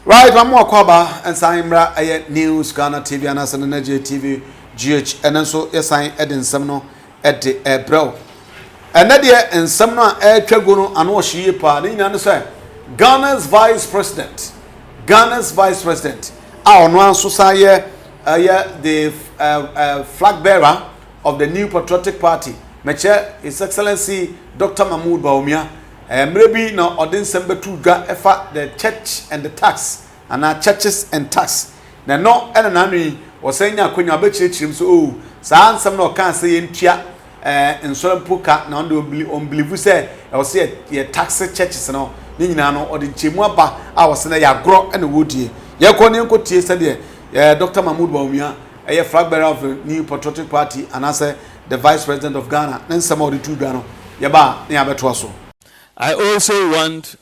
Right, I'm more kwaba and Simra News Ghana TV and as an energy TV GH and so yes I Edin Semno at the bro. And that year and Semna Air Tragono and what she pa say Ghana's Vice President. Our one society the flag bearer of the new patriotic party. Meche His Excellency Dr Bawumia. Maybe no ordin sembe tu ga efa the church and the tax and our churches and tax. Na no ena na nwi wo sanya akonya ba chirichirim so oh saa ansem no kan say entua ensolempo ka na on believe say e say ye tax churches no ni nyina no odin chemu aba a wo se na ya gro ena wodie ye ko ni nkotie se de Dr Bawumia flag bearer of the new patriotic party and as the vice president of Ghana na nsem odi tu ga no ye ba na ya beto so. I also want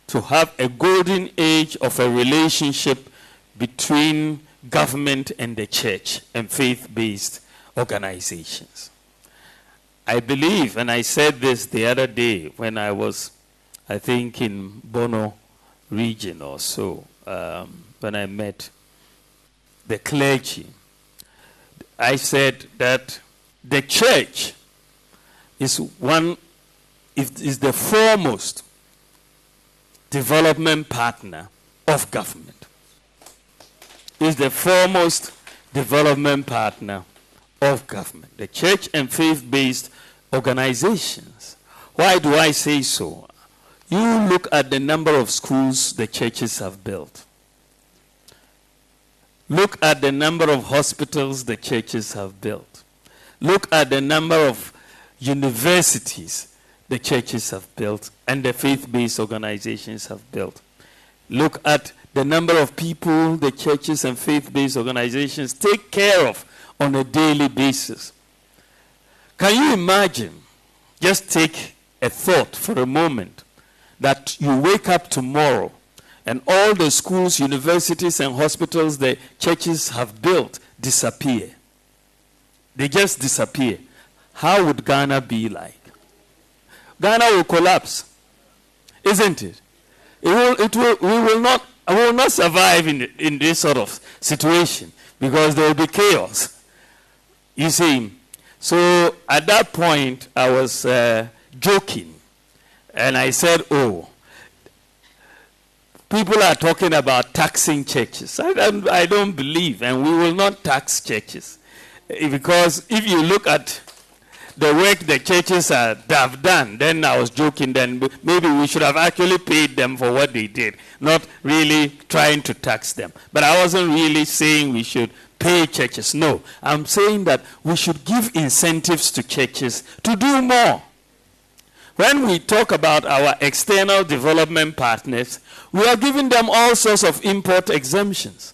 to have a golden age of a relationship between government and the church and faith-based organizations. I believe, and I said this the other day when I was, I think, in Bono region or so, when I met the clergy, I said that the church is the foremost development partner of government. Is the foremost development partner of government. The church and faith-based organizations. Why do I say so? You look at the number of schools the churches have built. Look at the number of hospitals the churches have built. Look at the number of universities the churches have built and the faith-based organizations have built. Look at the number of people the churches and faith-based organizations take care of on a daily basis. Can you imagine, just take a thought for a moment, that you wake up tomorrow and all the schools, universities, and hospitals the churches have built disappear. They just disappear. How would Ghana be like? Ghana will collapse, isn't it? We will not survive in this sort of situation because there will be chaos. You see, so at that point I was joking, and I said, "Oh, people are talking about taxing churches. I don't believe, and we will not tax churches because if you look at the work the churches have done, then I was joking, then maybe we should have actually paid them for what they did, not really trying to tax them. But I wasn't really saying we should pay churches. No, I'm saying that we should give incentives to churches to do more. When we talk about our external development partners, we are giving them all sorts of import exemptions.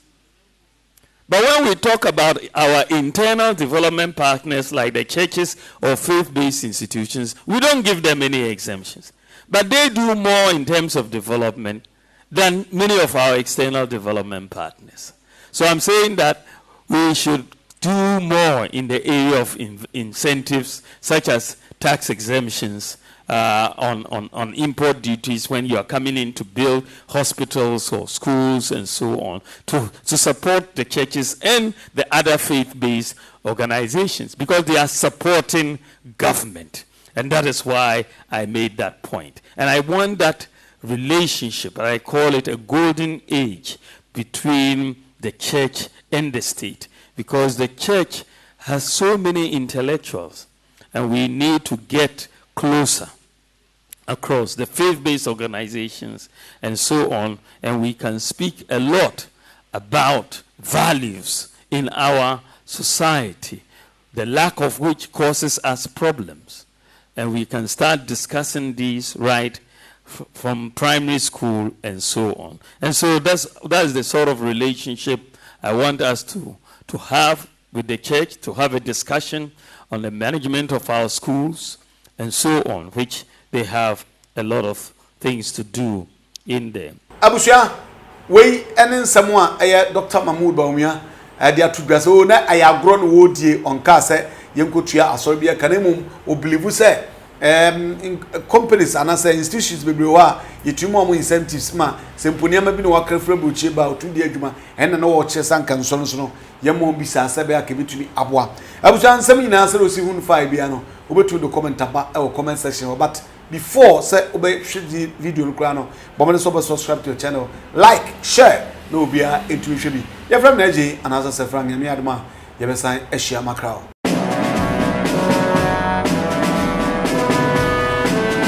But when we talk about our internal development partners like the churches or faith-based institutions, we don't give them any exemptions. But they do more in terms of development than many of our external development partners. So I'm saying that we should do more in the area of incentives, such as tax exemptions, on import duties when you are coming in to build hospitals or schools and so on, to support the churches and the other faith-based organizations because they are supporting government. And that is why I made that point. And I want that relationship, I call it a golden age, between the church and the state, because the church has so many intellectuals and we need to get closer across the faith-based organizations and so on, and we can speak a lot about values in our society, the lack of which causes us problems. And we can start discussing these right from primary school and so on. And so that's the sort of relationship I want us to have with the church, to have a discussion on the management of our schools and so on, which they have a lot of things to do in them. Abusia, we enen samwa Dr Bawumia dia tudwase o na aya agro no wodie onka se yenkotua asorbia kanemum o believe say companies and as institutions bebre wa yetuma mo incentives ma semponia ma bi no wakrafra buchie ba otudi adwuma ena na wo che sanka nso no yemo bi sa sabe aka bitumi aboa abuja nsem nyina sɛ osi hu fa bia no obetu do comment aba e comment section but before say obe hwe video no kra no bombe so be subscribe to your channel like share no bia etu hwe bi ya from na je anasa se fra nyame adoma ye be san ehia makrao